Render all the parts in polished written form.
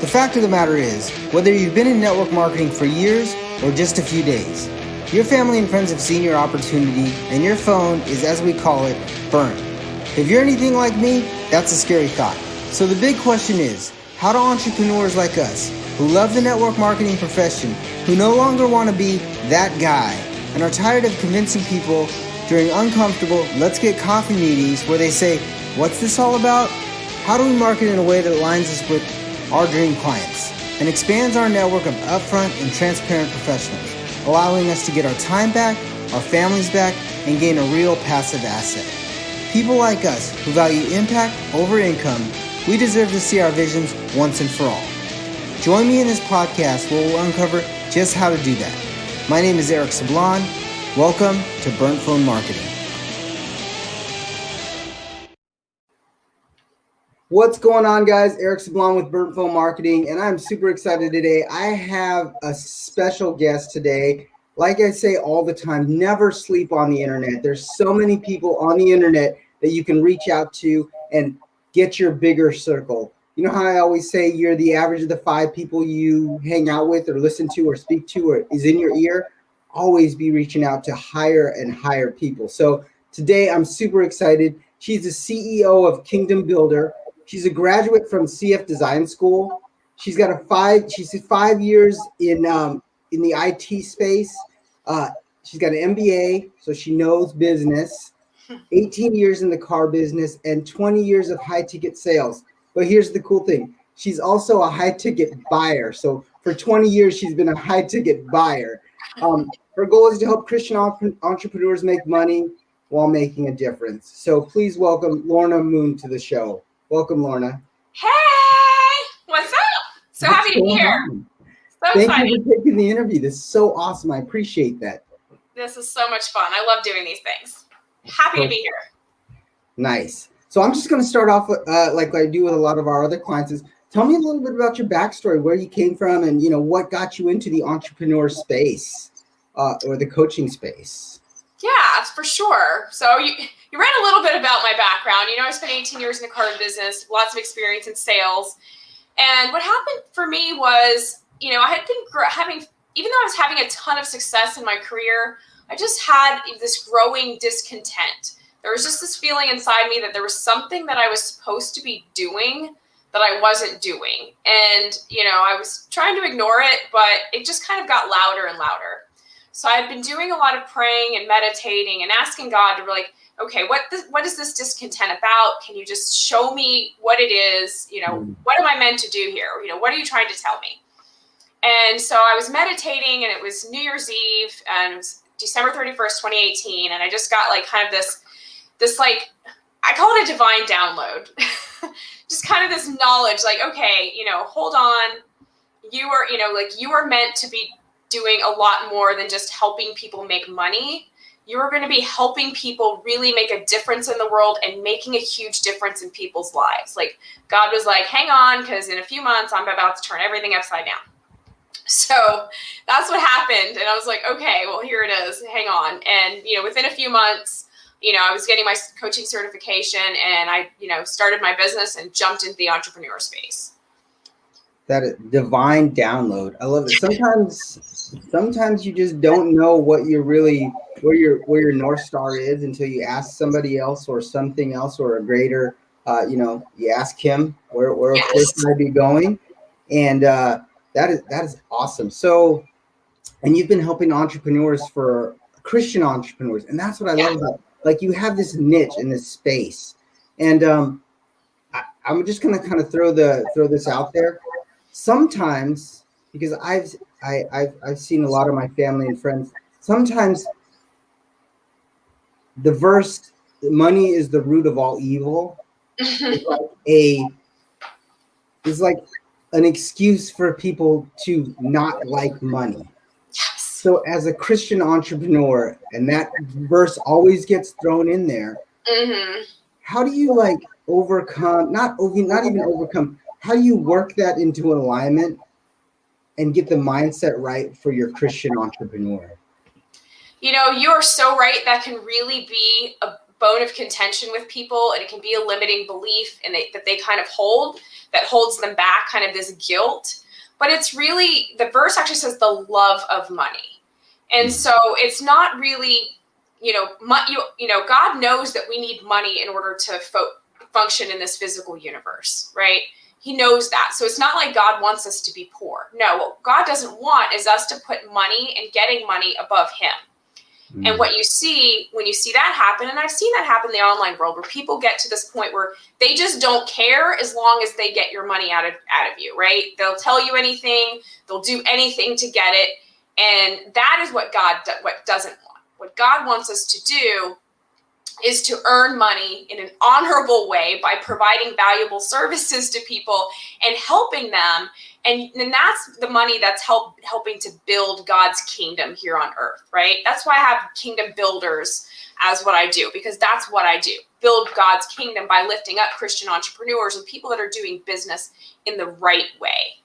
The fact of the matter is, whether you've been in network marketing for years or just a few days, your family and friends have seen your opportunity and your phone is, as we call it, burnt. If you're anything like me, that's a scary thought. So the big question is, how do entrepreneurs like us, who love the network marketing profession, who no longer want to be that guy, and are tired of convincing people during uncomfortable let's get coffee meetings where they say, what's this all about? How do we market in a way that aligns us with our dream clients and expands our network of upfront and transparent professionals, allowing us to get our time back, our families back, and gain a real passive asset? People like us who value impact over income, we deserve to see our visions once and for all. Join me in this podcast where we'll uncover just how to do that. My name is Eric Sablon. Welcome to Burnt Phone Marketing. What's going on, guys? Eric Sablon with Burnt Phone Marketing, and I'm super excited today. I have a special guest today. Like I say all the time, never sleep on the internet. There's so many people on the internet that you can reach out to and get your bigger circle. You know how I always say you're the average of the 5 people you hang out with or listen to or speak to or is in your ear? Always be reaching out to higher and higher people. So today I'm super excited. She's the CEO of Kingdom Builder. She's a graduate from CF Design School. She's got 5 years in the IT space. She's got an MBA, so she knows business. 18 years in the car business and 20 years of high ticket sales. But here's the cool thing. She's also a high ticket buyer. So for 20 years, she's been a high ticket buyer. Her goal is to help Christian entrepreneurs make money while making a difference. So please welcome Lorna Moon to the show. Welcome, Lorna. Hey, what's up? So happy to be here. So Thank excited. you for taking the interview. This is so awesome. I appreciate that. This is so much fun. I love doing these things. Happy to be here. Nice. So I'm just going to start off with, like I do with a lot of our other clients, is tell me a little bit about your backstory, where you came from, and what got you into the entrepreneur space or the coaching space. Yeah, for sure. So you read a little bit about my background. I spent 18 years in the car business, lots of experience in sales. And what happened for me was, I had been even though I was having a ton of success in my career, I just had this growing discontent. There was just this feeling inside me that there was something that I was supposed to be doing that I wasn't doing. And, I was trying to ignore it, but it just kind of got louder and louder. So I had been doing a lot of praying and meditating and asking God to be like, okay, what is this discontent about? Can you just show me what it is? What am I meant to do here? What are you trying to tell me? And so I was meditating, and it was New Year's Eve, and it was December 31st, 2018. And I just got like this like, I call it a divine download, just kind of this knowledge, like, okay, hold on. You are meant to be doing a lot more than just helping people make money. You are going to be helping people really make a difference in the world and making a huge difference in people's lives. Like, God was like, hang on, because in a few months, I'm about to turn everything upside down. So that's what happened. And I was like, okay, well, here it is. Hang on. And, within a few months, I was getting my coaching certification, and I, started my business and jumped into the entrepreneur space. That is divine download. I love it. Sometimes you just don't know what you're really, where your North Star is until you ask somebody else or something else or a greater, you ask him where should I be going? And that is awesome. So, and you've been helping entrepreneurs for Christian entrepreneurs. And that's what I love about, like, you have this niche in this space. And I'm just going to kind of throw this out there. Sometimes, because I've seen a lot of my family and friends, sometimes the verse, money is the root of all evil, is like an excuse for people to not like money. Yes. So as a Christian entrepreneur, and that verse always gets thrown in there, how do you like overcome, not even overcome, how do you work that into an alignment and get the mindset right for your Christian entrepreneur? You are so right. That can really be a bone of contention with people, and it can be a limiting belief that they kind of hold that holds them back, kind of this guilt. But it's really, the verse actually says the love of money. And so it's not really, God knows that we need money in order to function in this physical universe, right? He knows that. So it's not like God wants us to be poor. No, what God doesn't want is us to put money and getting money above him. And what you see when you see that happen, and I've seen that happen in the online world, where people get to this point where they just don't care as long as they get your money out of you, right? They'll tell you anything, they'll do anything to get it, and that is what God doesn't want. What God wants us to do is to earn money in an honorable way by providing valuable services to people and helping them. And that's the money that's helping to build God's kingdom here on earth, right? That's why I have kingdom builders as what I do, because that's what I do. Build God's kingdom by lifting up Christian entrepreneurs and people that are doing business in the right way.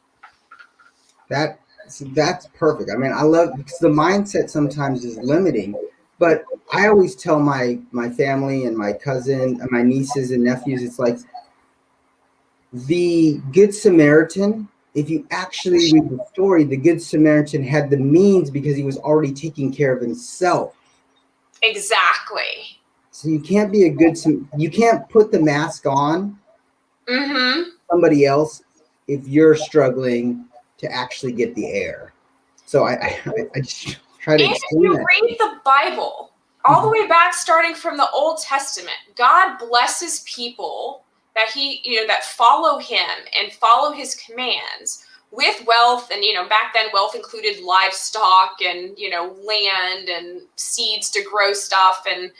That's perfect. I mean, I love, because the mindset sometimes is limiting, but I always tell my family and my cousin and my nieces and nephews, it's like the Good Samaritan. If you actually read the story, the Good Samaritan had the means because he was already taking care of himself. Exactly. So you can't be you can't put the mask on somebody else if you're struggling to actually get the air. So I just try to explain that. If you read the Bible all the way back, starting from the Old Testament, God blesses people that that follow him and follow his commands with wealth. And, back then wealth included livestock and, land and seeds to grow stuff and,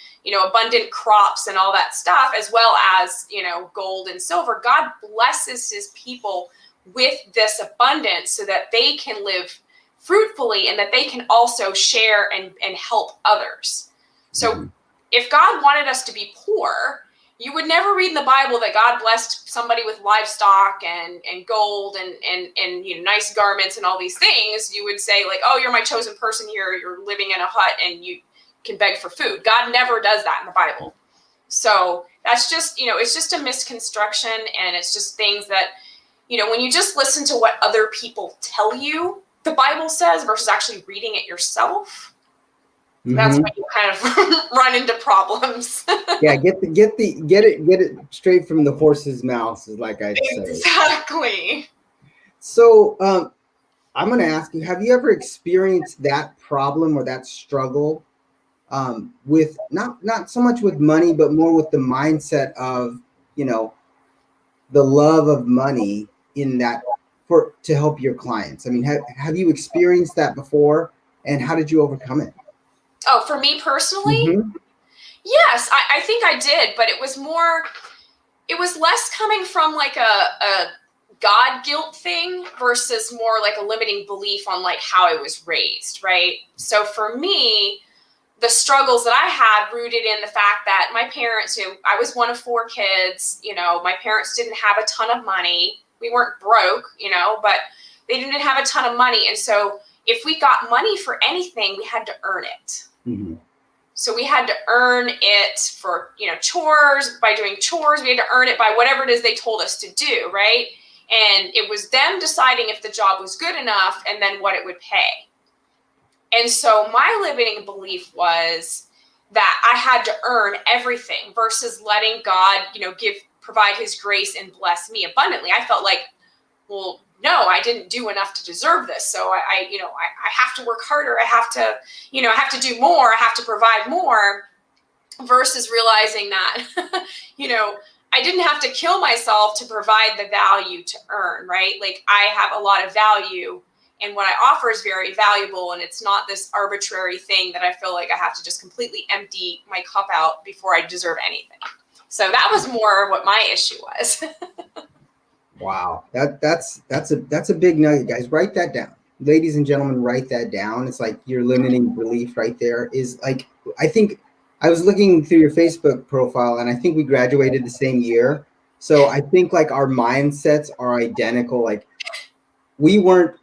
abundant crops and all that stuff, as well as, gold and silver. God blesses his people with this abundance so that they can live fruitfully and that they can also share and help others. So if God wanted us to be poor, you would never read in the Bible that God blessed somebody with livestock and gold and nice garments and all these things. You would say, like, oh, you're my chosen person here. You're living in a hut and you can beg for food. God never does that in the Bible. So that's just, it's just a misconstruction. And it's just things that, when you just listen to what other people tell you the Bible says versus actually reading it yourself, that's when you kind of run into problems. Yeah, get it straight from the horse's mouth, is like I say. Exactly. So I'm going to ask you: have you ever experienced that problem or that struggle with not so much with money, but more with the mindset of the love of money in that to help your clients? I mean, have you experienced that before, and how did you overcome it? Oh, for me personally? Yes, I think I did, but it was less coming from like a God guilt thing versus more like a limiting belief on like how I was raised, right? So for me, the struggles that I had rooted in the fact that my parents, I was one of 4 kids, my parents didn't have a ton of money. We weren't broke, but they didn't have a ton of money. And so if we got money for anything, we had to earn it. So we had to earn it for, chores, by doing chores. We had to earn it by whatever it is they told us to do, right? And it was them deciding if the job was good enough and then what it would pay. And so my limiting belief was that I had to earn everything versus letting God, provide his grace and bless me abundantly. I felt like, well, no, I didn't do enough to deserve this. So I have to work harder. I have to do more. I have to provide more, versus realizing that, I didn't have to kill myself to provide the value to earn, right? Like I have a lot of value and what I offer is very valuable. And it's not this arbitrary thing that I feel like I have to just completely empty my cup out before I deserve anything. So that was more what my issue was. Wow, that's a big nugget, guys. Write that down, ladies and gentlemen. Write that down. It's like your limiting belief right there. Is like, I think I was looking through your Facebook profile, and I think we graduated the same year. So I think like our mindsets are identical. Like we weren't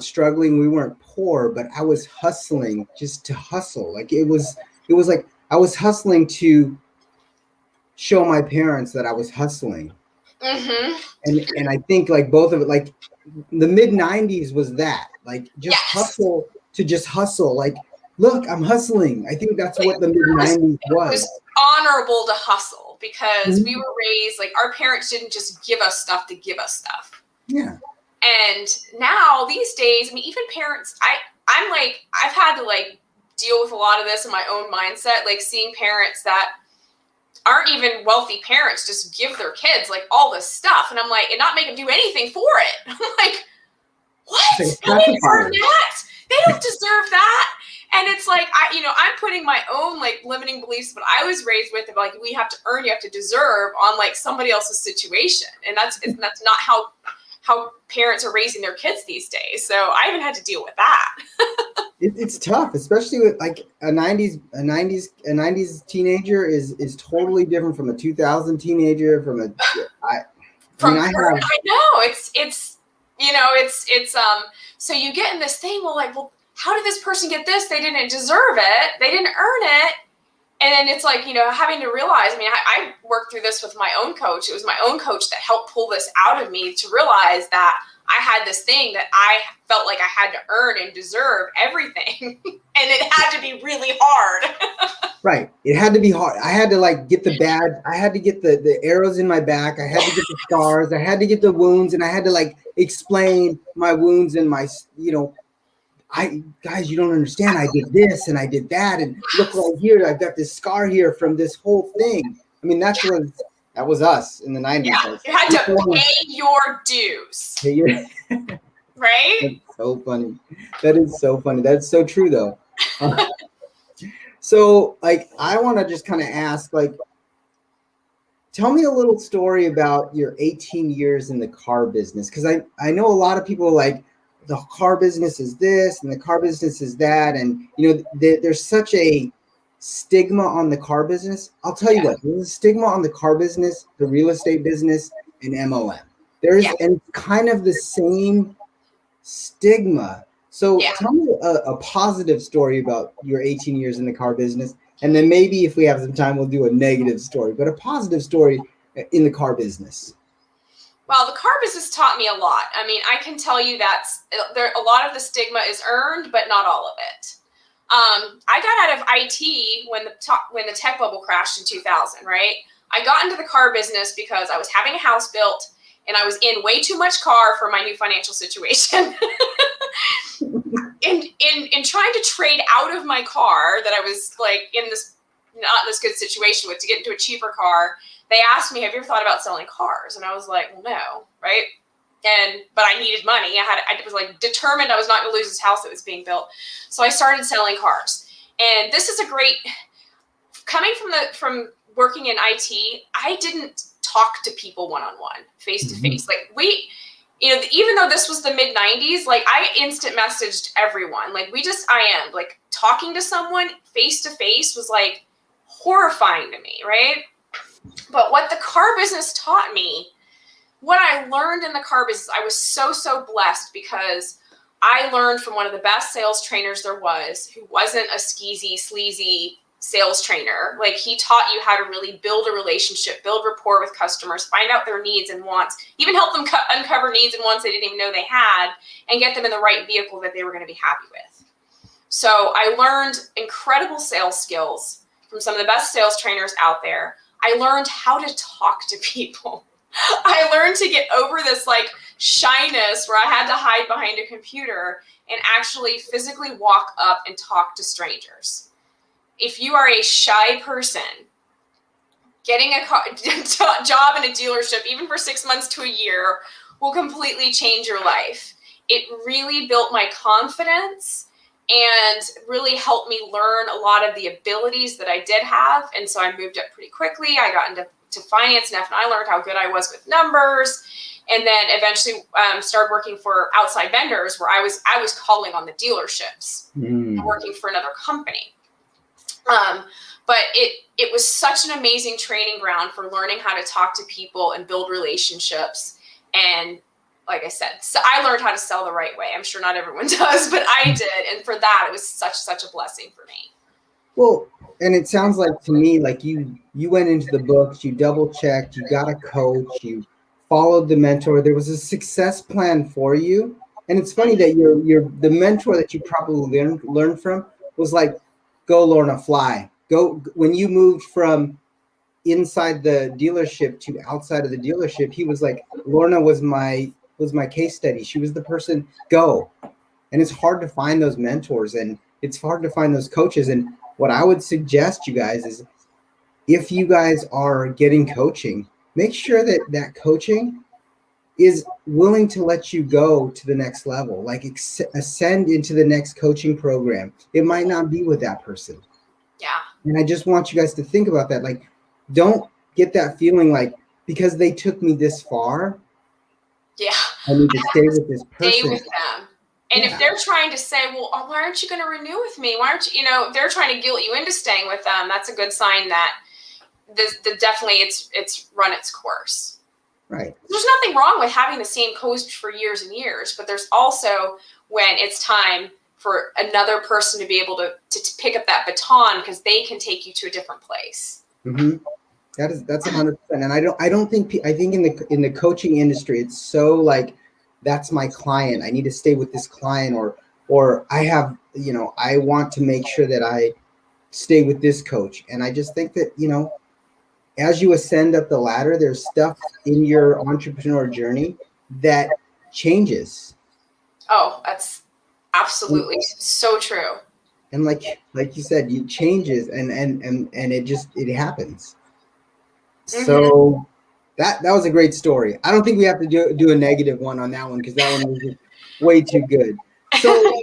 struggling, we weren't poor, but I was hustling just to hustle. Like it was like I was hustling to show my parents that I was hustling. Mm-hmm. And I think like both of it, like the mid 90s was that, like just Yes. hustle. Like, look, I'm hustling. I think that's what the mid It 90s was was. honorable to hustle because we Mhm. were raised, like, our parents didn't just give us stuff to give us stuff. Yeah. And now these days, I mean, even parents, I'm like, I've had to like deal with a lot of this in my own mindset, like seeing parents that aren't even wealthy parents just give their kids like all this stuff. And I'm like, and not make them do anything for it. I'm like, what? They didn't earn that. They don't deserve that. And it's like, I'm putting my own like limiting beliefs, but I was raised with like, we have to earn, you have to deserve on like somebody else's situation. And that's not how parents are raising their kids these days. So I even had to deal with that. It's tough, especially with like a 90s teenager is totally different from a 2000 teenager, I know it's so you get in this thing, well, how did this person get this? They didn't deserve it. They didn't earn it. And then it's like, having to realize, I mean, I worked through this with my own coach. It was my own coach that helped pull this out of me to realize that I had this thing that I felt like I had to earn and deserve everything. And it had to be really hard. Right. It had to be hard. I had to like get the badge. I had to get the arrows in my back. I had to get the scars. I had to get the wounds, and I had to like explain my wounds and my, guys, you don't understand. I did this and I did that. And look right here. I've got this scar here from this whole thing. I mean, that was us in the 90s. Yeah, you had to pay your dues. Right? That's so funny. That is so funny. That's so true, though. So, like, I want to just kind of ask, like, tell me a little story about your 18 years in the car business. Because I know a lot of people like, the car business is this and the car business is that. And, there's such a stigma on the car business. I'll tell you what, there's a stigma on the car business, the real estate business, and MLM. And kind of the same stigma. So tell me a positive story about your 18 years in the car business. And then maybe if we have some time, we'll do a negative story, but a positive story in the car business. Well, the car business taught me a lot. I mean, I can tell you that a lot of the stigma is earned, but not all of it. I got out of IT when the tech bubble crashed in 2000, right? I got into the car business because I was having a house built and I was in way too much car for my new financial situation. in trying to trade out of my car that I was like not in this good situation with to get into a cheaper car, they asked me, have you ever thought about selling cars? And I was like, well, no, right? But I needed money. I was like determined I was not going to lose this house that was being built. So I started selling cars. And this is a great, coming from working in IT, I didn't talk to people one-on-one, face-to-face. Like even though this was the mid 90s, like I instant messaged everyone. Like like talking to someone face-to-face was like horrifying to me, right? But what the car business taught me, what I learned in the car business, I was so blessed because I learned from one of the best sales trainers there was, who wasn't a skeezy, sleazy sales trainer. Like he taught you how to really build a relationship, build rapport with customers, find out their needs and wants, even help them uncover needs and wants they didn't even know they had, and get them in the right vehicle that they were going to be happy with. So I learned incredible sales skills from some of the best sales trainers out there. I learned how to talk to people. I learned to get over this like shyness where I had to hide behind a computer and actually physically walk up and talk to strangers. If you are a shy person, getting a job in a dealership, even for 6 months to a year, will completely change your life. It really built my confidence and really helped me learn a lot of the abilities that I did have. And so I moved up pretty quickly. I got into finance and F&I, learned how good I was with numbers, and then eventually started working for outside vendors where I was calling on the dealerships, working for another company. But it was such an amazing training ground for learning how to talk to people and build relationships. And like I said, so I learned how to sell the right way. I'm sure not everyone does, but I did. And for that, it was such a blessing for me. Well, and it sounds like to me, like you went into the books, you double checked, you got a coach, you followed the mentor. There was a success plan for you. And it's funny that the mentor that you probably learned from was like, go Lorna, fly. Go. When you moved from inside the dealership to outside of the dealership, he was like, Lorna was my case study. She was the person, go. And it's hard to find those mentors, and it's hard to find those coaches. And what I would suggest you guys is, if you guys are getting coaching, make sure that that coaching is willing to let you go to the next level, like ascend into the next coaching program. It might not be with that person. Yeah. And I just want you guys to think about that. Like, don't get that feeling like, because they took me this far, yeah, I need to stay with this person. Stay with them. And if they're trying to say, well, why aren't you going to renew with me? Why aren't you, they're trying to guilt you into staying with them. That's a good sign that definitely it's run its course. Right. There's nothing wrong with having the same coach for years and years, but there's also when it's time for another person to be able to pick up that baton, because they can take you to a different place. Mm-hmm. That's 100%. And I think in the coaching industry, it's so like, that's my client, I need to stay with this client, or I have, I want to make sure that I stay with this coach. And I just think that, as you ascend up the ladder, there's stuff in your entrepreneur journey that changes. Oh, that's absolutely so true. And like you said, it changes and it happens. Mm-hmm. So that was a great story. I don't think we have to do a negative one on that one, because that one was just way too good. So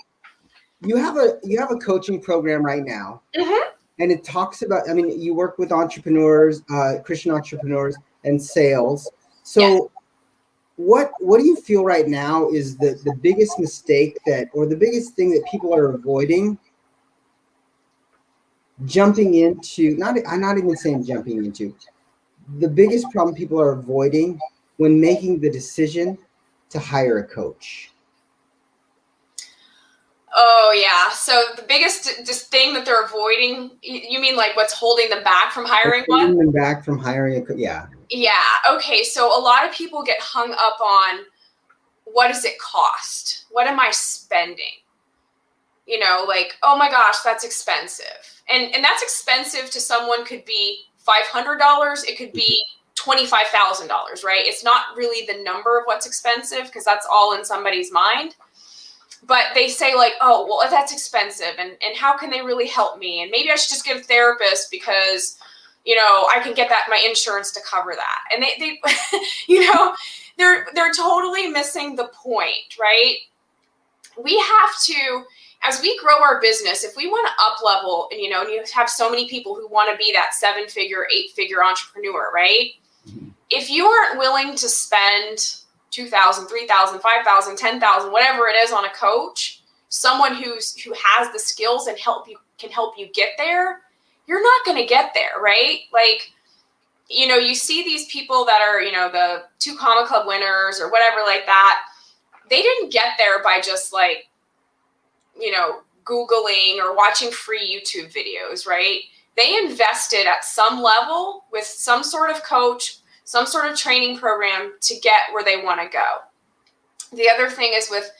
you have a coaching program right now. Mm-hmm. And it talks about, you work with entrepreneurs, Christian entrepreneurs, and sales. So what do you feel right now is the biggest mistake or the biggest thing that people are avoiding jumping into, I'm not even saying jumping into, the biggest problem people are avoiding when making the decision to hire a coach? Oh, yeah. So the biggest thing that they're avoiding, you mean like what's holding them back from hiring one? Holding them back from hiring a coach, yeah. Yeah. Okay. So a lot of people get hung up on, what does it cost? What am I spending? Like, oh my gosh, that's expensive. And that's expensive to someone could be $500. It could be $25,000, right? It's not really the number of what's expensive, because that's all in somebody's mind. But they say like, oh, well, that's expensive. And how can they really help me? And maybe I should just get a therapist because, I can get my insurance to cover that. And they they're totally missing the point, right? We have to, as we grow our business, if we want to up level, and you have so many people who want to be that 7-figure, 8-figure entrepreneur, right? Mm-hmm. If you aren't willing to spend $2,000, $3,000, $5,000, $10,000, whatever it is on a coach, someone who has the skills and can help you get there, you're not going to get there, right? Like, you see these people that are, the 2 Comma Club winners or whatever like that. They didn't get there by just like, Googling or watching free YouTube videos, right? They invested at some level with some sort of coach, some sort of training program to get where they want to go. The other thing is with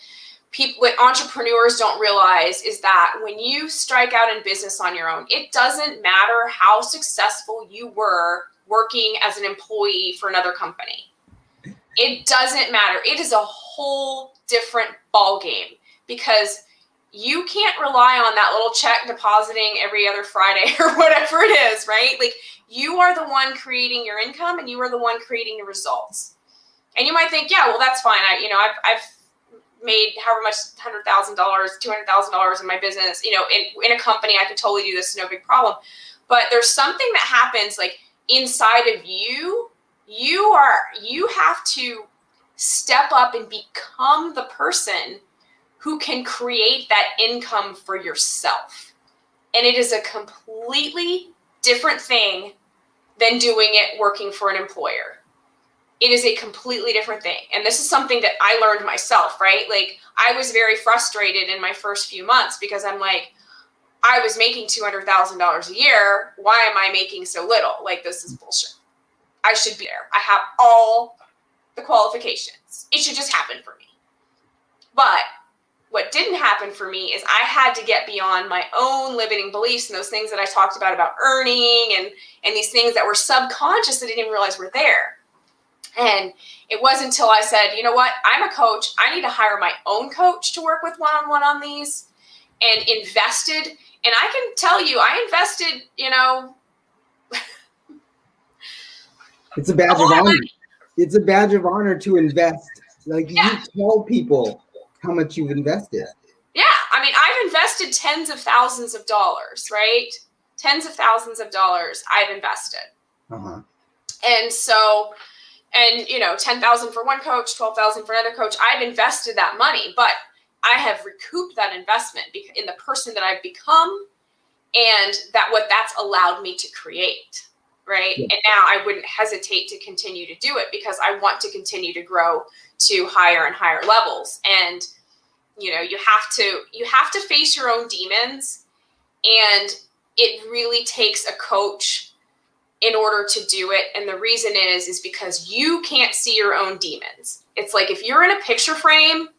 people, what entrepreneurs don't realize is that when you strike out in business on your own, it doesn't matter how successful you were working as an employee for another company. It doesn't matter. It is a whole different ballgame, because you can't rely on that little check depositing every other Friday or whatever it is, right? Like, you are the one creating your income, and you are the one creating the results. And you might think, yeah, well, that's fine. I've made however much, $100,000, $200,000 in my business, in a company, I could totally do this, no big problem. But there's something that happens like inside of you. You have to step up and become the person who can create that income for yourself. And it is a completely different thing than doing it working for an employer. It is a completely different thing. And this is something that I learned myself, right? Like, I was very frustrated in my first few months, because I'm like, I was making $200,000 a year. Why am I making so little? Like, this is bullshit. I should be there. I have all the qualifications. It should just happen for me. But what didn't happen for me is I had to get beyond my own limiting beliefs and those things that I talked about earning and these things that were subconscious that I didn't even realize were there. And it wasn't until I said, you know what, I'm a coach. I need to hire my own coach to work with one-on-one on these, and invested. And I can tell you, I invested, it's a badge of honor. It's a badge of honor to invest. Like you tell people how much you've invested. Yeah. I mean, I've invested tens of thousands of dollars, right? Tens of thousands of dollars I've invested. Uh-huh. And so, and 10,000 for one coach, 12,000 for another coach. I've invested that money, but I have recouped that investment in the person that I've become and what that's allowed me to create. Right. Yeah. And now I wouldn't hesitate to continue to do it because I want to continue to grow to higher and higher levels. And, you have to face your own demons, and it really takes a coach in order to do it. And the reason is because you can't see your own demons. It's like, if you're in a picture frame,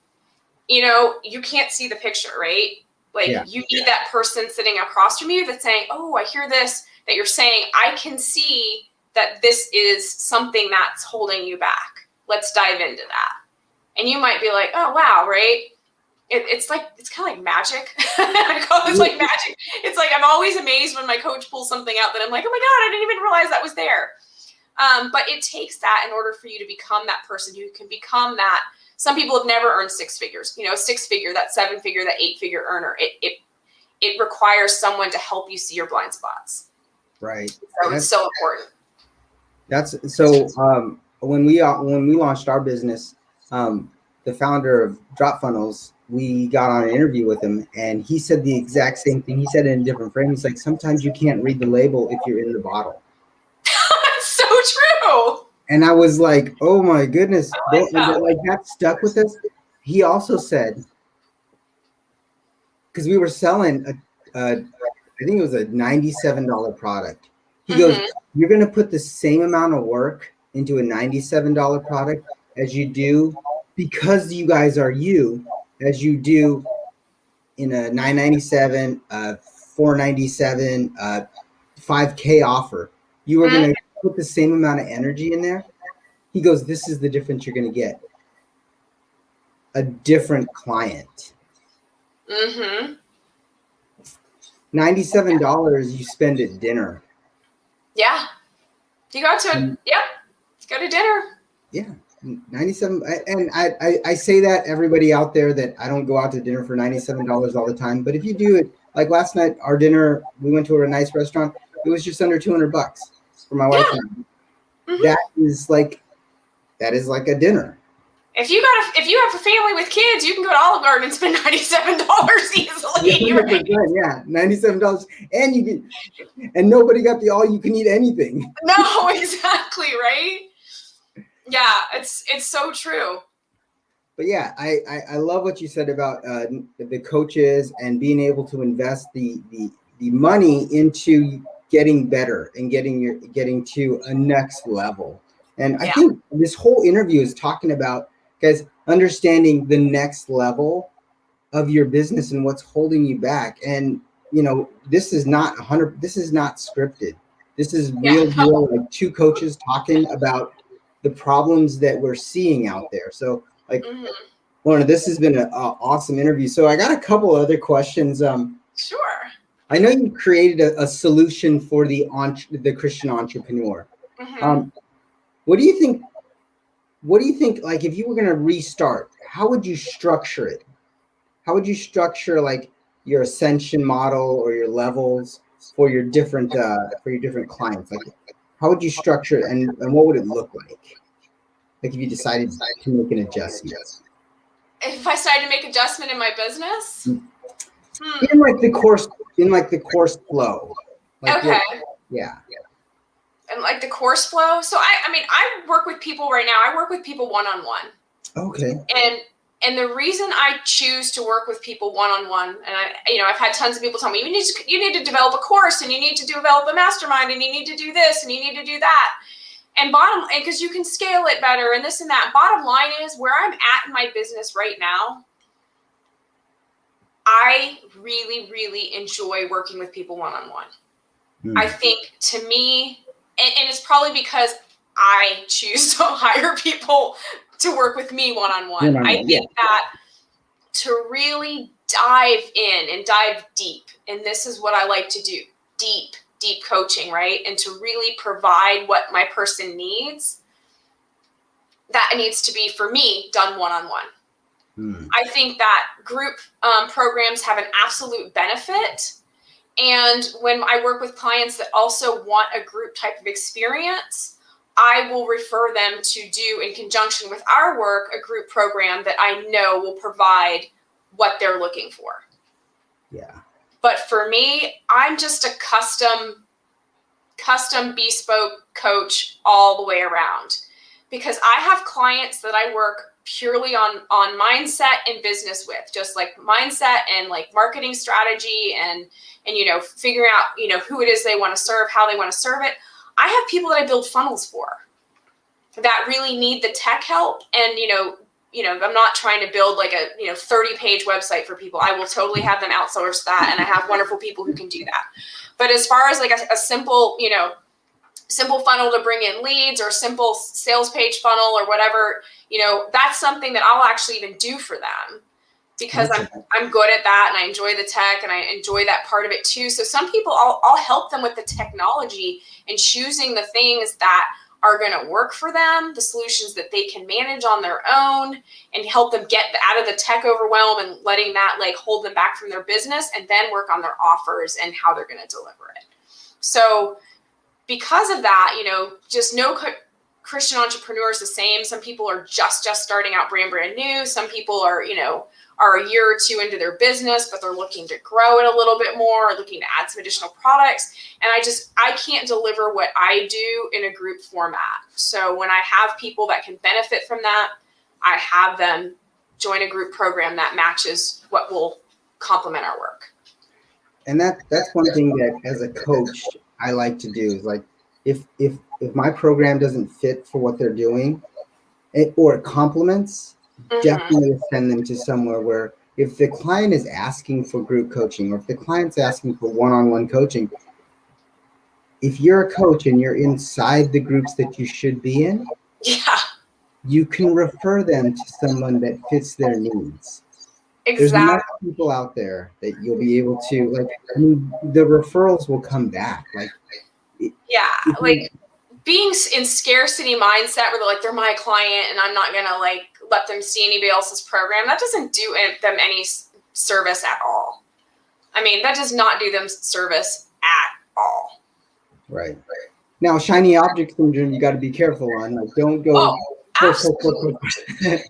you can't see the picture, right? Like you need that person sitting across from you that's saying, oh, I hear this, that you're saying, I can see that this is something that's holding you back. Let's dive into that. And you might be like, oh, wow, right? It's kind of like magic. I call it like magic. It's like, I'm always amazed when my coach pulls something out that I'm like, oh my God, I didn't even realize that was there. But it takes that in order for you to become that person who can become that. Some people have never earned six figures, six figure, that seven figure, that eight figure earner. It requires someone to help you see your blind spots. Right. So it's so important. When we launched our business, the founder of Drop Funnels, we got on an interview with him, and he said the exact same thing. He said it in a different frame. He's like, sometimes you can't read the label if you're in the bottle. That's so true. And I was like, oh my goodness. That stuck with us. He also said, because we were selling I think it was a $97 product. He goes, you're going to put the same amount of work into a $97 product as you do, because you guys are you, as you do in a $997, $497, $5K offer. You are going to put the same amount of energy in there. He goes, this is the difference you're going to get. A different client. $97 you spend at dinner. Yeah. You go to, let's go to dinner. Yeah. 97. And I say that everybody out there that I don't go out to dinner for $97 all the time. But if you do it, like last night, our dinner, we went to a nice restaurant. It was just under $200 for my wife and I. That is like a dinner. If you have a family with kids, you can go to Olive Garden and spend $97 easily. Right? Yeah, $97, and nobody got the all you can eat anything. No, exactly, right? Yeah, it's so true. But yeah, I love what you said about the coaches and being able to invest the money into getting better and getting to a next level. And I think this whole interview is talking about, guys, understanding the next level of your business and what's holding you back. And this is not scripted. This is real, like two coaches talking about the problems that we're seeing out there. So Lorna, this has been an awesome interview. So I got a couple other questions. Sure. I know you created a solution for the Christian entrepreneur. What do you think? Like, if you were going to restart, how would you structure it? How would you structure like your ascension model or your levels for your different clients? Like, how would you structure it, and what would it look like? Like, if you decided to make an adjustment. If I decided to make adjustment in my business, in the course flow. Okay. Yeah. And like the course flow. So I work with people right now. I work with people one-on-one. Okay. And the reason I choose to work with people one-on-one, and I've had tons of people tell me, you need to develop a course, and you need to develop a mastermind, and you need to do this, and you need to do that. And because you can scale it better and this and that. Bottom line is where I'm at in my business right now, I really, really enjoy working with people one-on-one. I think to me, and it's probably because I choose to hire people to work with me one-on-one. I think that to really dive in and dive deep, and this is what I like to do, deep coaching, right? And to really provide what my person needs, that needs to be, for me, done one-on-one. I think that group programs have an absolute benefit. And when I work with clients that also want a group type of experience, I will refer them to do, in conjunction with our work, a group program that I know will provide what they're looking for. Yeah. But for me, I'm just a custom bespoke coach all the way around, because I have clients that I work purely on mindset and business with, just like mindset and like marketing strategy and figuring out, who it is they want to serve, how they want to serve it. I have people that I build funnels for that really need the tech help. And, I'm not trying to build like a, 30-page website for people. I will totally have them outsource that. And I have wonderful people who can do that. But as far as like a simple, simple funnel to bring in leads, or simple sales page funnel or whatever, that's something that I'll actually even do for them, because I'm good at that and I enjoy the tech and I enjoy that part of it too. So some people I'll help them with the technology and choosing the things that are going to work for them, the solutions that they can manage on their own, and help them get out of the tech overwhelm and letting that like hold them back from their business, and then work on their offers and how they're going to deliver it. So because of that, just no Christian entrepreneur is the same. Some people are just starting out brand new. Some people are, are a year or two into their business, but they're looking to grow it a little bit more, or looking to add some additional products. And I can't deliver what I do in a group format. So when I have people that can benefit from that, I have them join a group program that matches what will complement our work. And that's one thing that as a coach, I like to do, is like, if my program doesn't fit for what they're doing, or it complements, definitely send them to somewhere where, if the client is asking for group coaching, or if the client's asking for one-on-one coaching, if you're a coach and you're inside the groups that you should be in, you can refer them to someone that fits their needs. Exactly. There's enough people out there that you'll be able to, like, the referrals will come back. Being in scarcity mindset where they're my client and I'm not going to like let them see anybody else's program, that doesn't do them any service at all. I mean, that does not do them service at all. Right. Now, shiny object syndrome, you got to be careful on. Like, don't go. Oh, absolutely.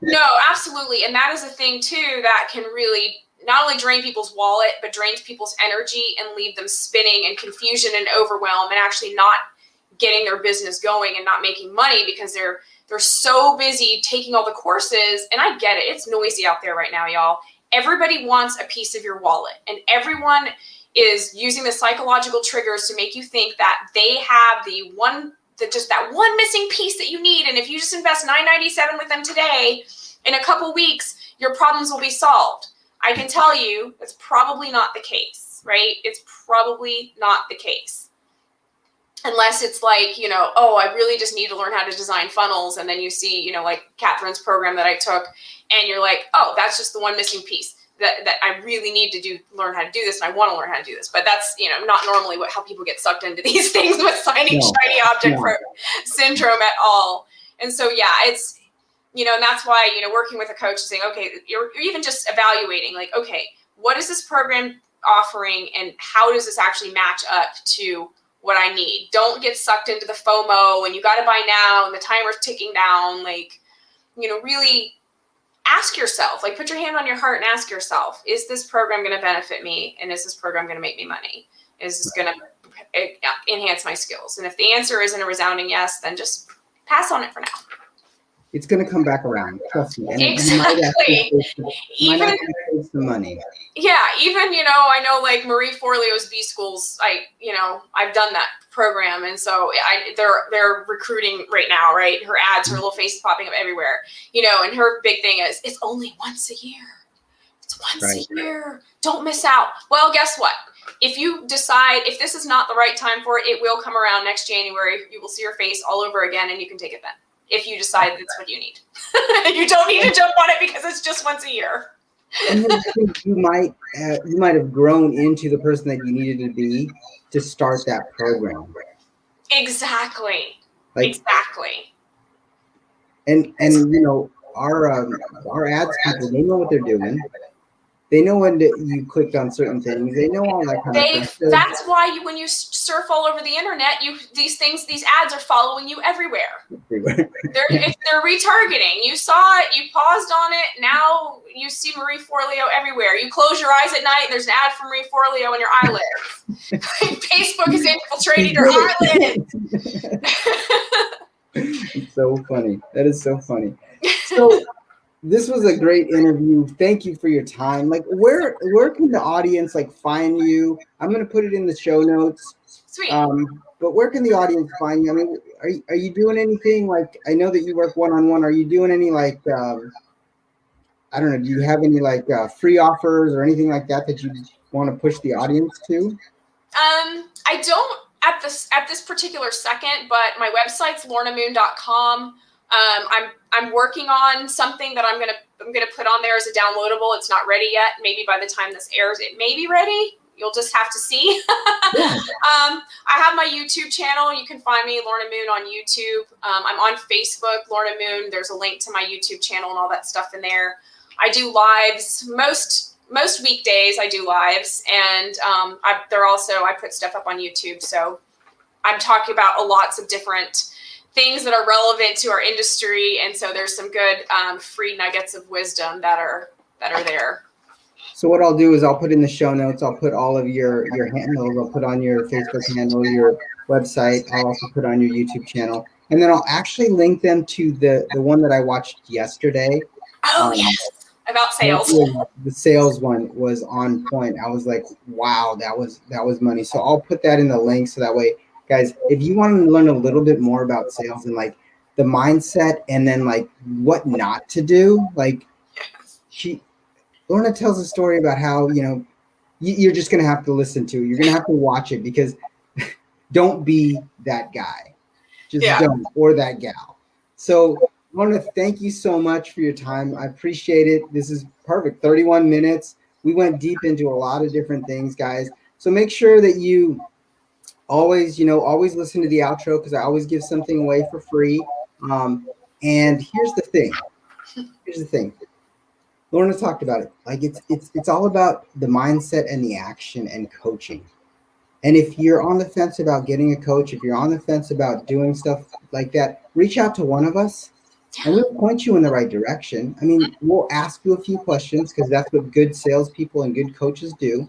No, absolutely. And that is a thing too that can really not only drain people's wallet, but drains people's energy and leave them spinning in confusion and overwhelm, and actually not getting their business going and not making money because they're so busy taking all the courses. And I get it. It's noisy out there right now, y'all. Everybody wants a piece of your wallet, and everyone is using the psychological triggers to make you think that they have that one missing piece that you need. And if you just invest $9.97 with them today, in a couple weeks, your problems will be solved. I can tell you that's probably not the case, right? It's probably not the case. Unless it's like, I really just need to learn how to design funnels. And then you see, like Catherine's program that I took, and you're like, oh, that's just the one missing piece that I really need to learn how to do this. And I want to learn how to do this. But that's, not normally how people get sucked into these things with shiny object syndrome at all. And so, it's, and that's why, working with a coach is saying, okay, you're even just evaluating, like, okay, what is this program offering and how does this actually match up to what I need? Don't get sucked into the FOMO and you got to buy now and the timer's ticking down. Like, really ask yourself, like, put your hand on your heart and ask yourself, is this program going to benefit me? And is this program going to make me money? Is this going to enhance my skills? And if the answer isn't a resounding yes, then just pass on it for now. it's going to come back around. Trust me. And Exactly. Even take some money. Yeah, even, you know, I know like Marie Forleo's B Schools, I've done that program. And so they're recruiting right now, right? Her ads, her little face popping up everywhere, you know, and her big thing is it's only once a year. It's once a year. Don't miss out. Well, guess what? If you decide, if this is not the right time for it, it will come around next January. You will see your face all over again and you can take it then. If you decide that's what you need. You don't need to jump on it because it's just once a year. And you might have grown into the person that you needed to be to start that program. Exactly. Exactly. And you know, our ads people, they know what they're doing. They know when you clicked on certain things. They know all that kind of stuff. That's why when you surf all over the internet, these ads are following you everywhere. They're retargeting. You saw it, you paused on it. Now you see Marie Forleo everywhere. You close your eyes at night, and there's an ad for Marie Forleo in your eyelids. Facebook has infiltrated your eyelids. It's so funny. That is so funny. So. This was a great interview. Thank you for your time. Like, where can the audience like find you? I'm gonna put it in the show notes. Sweet. But where can the audience find you? I mean, are you doing anything like? I know that you work one-on-one. Are you doing any like? I don't know. Do you have any like free offers or anything like that that you want to push the audience to? I don't at this particular second, but my website's lornamoon.com. I'm working on something that I'm gonna put on there as a downloadable. It's not ready yet. Maybe by the time this airs, it may be ready. You'll just have to see. I have my YouTube channel. You can find me, Lorna Moon, on YouTube. I'm on Facebook, Lorna Moon. There's a link to my YouTube channel and all that stuff in there. I do lives most weekdays. I do lives, and I put stuff up on YouTube. So I'm talking about lots of different things that are relevant to our industry, and so there's some good free nuggets of wisdom that are there. So what I'll do is I'll put in the show notes. I'll put all of your handles. I'll put on your Facebook handle, your website. I'll also put on your YouTube channel, and then I'll actually link them to the one that I watched yesterday. Oh yes, about sales. The sales one was on point. I was like, wow, that was money. So I'll put that in the link so that way. Guys, if you want to learn a little bit more about sales and like the mindset and then like what not to do, like Lorna tells a story about how, you know, you're just going to have to listen to it. You're going to have to watch it because don't be that guy. Just don't, or that gal. So Lorna, thank you so much for your time. I appreciate it. This is perfect. 31 minutes. We went deep into a lot of different things, guys. So make sure that you always listen to the outro because I always give something away for free. And here's the thing. Lorna talked about it. Like it's all about the mindset and the action and coaching. And if you're on the fence about getting a coach, if you're on the fence about doing stuff like that, reach out to one of us and we'll point you in the right direction. I mean, we'll ask you a few questions because that's what good salespeople and good coaches do.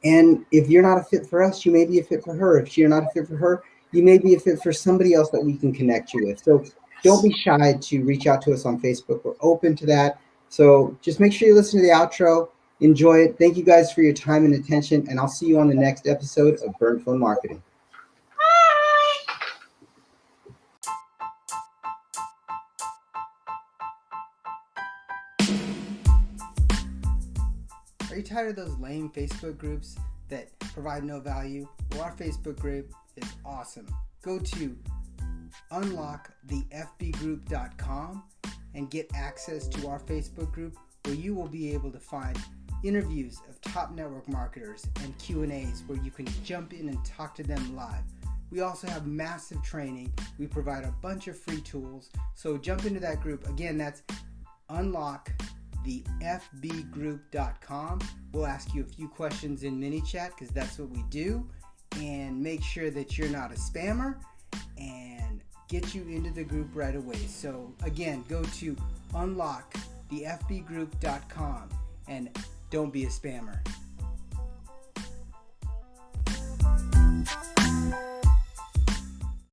And if you're not a fit for us, you may be a fit for her. If you're not a fit for her, you may be a fit for somebody else that we can connect you with. So don't be shy to reach out to us on Facebook. We're open to that. So just make sure you listen to the outro. Enjoy it. Thank you guys for your time and attention. And I'll see you on the next episode of Burn Phone Marketing. Are you tired of those lame Facebook groups that provide no value? Well, our Facebook group is awesome. Go to unlockthefbgroup.com and get access to our Facebook group where you will be able to find interviews of top network marketers and Q&As where you can jump in and talk to them live. We also have massive training. We provide a bunch of free tools. So jump into that group. Again, that's unlockthefbgroup.com. We'll ask you a few questions in mini chat because that's what we do, and make sure that you're not a spammer and get you into the group right away. So again, go to unlockthefbgroup.com and don't be a spammer.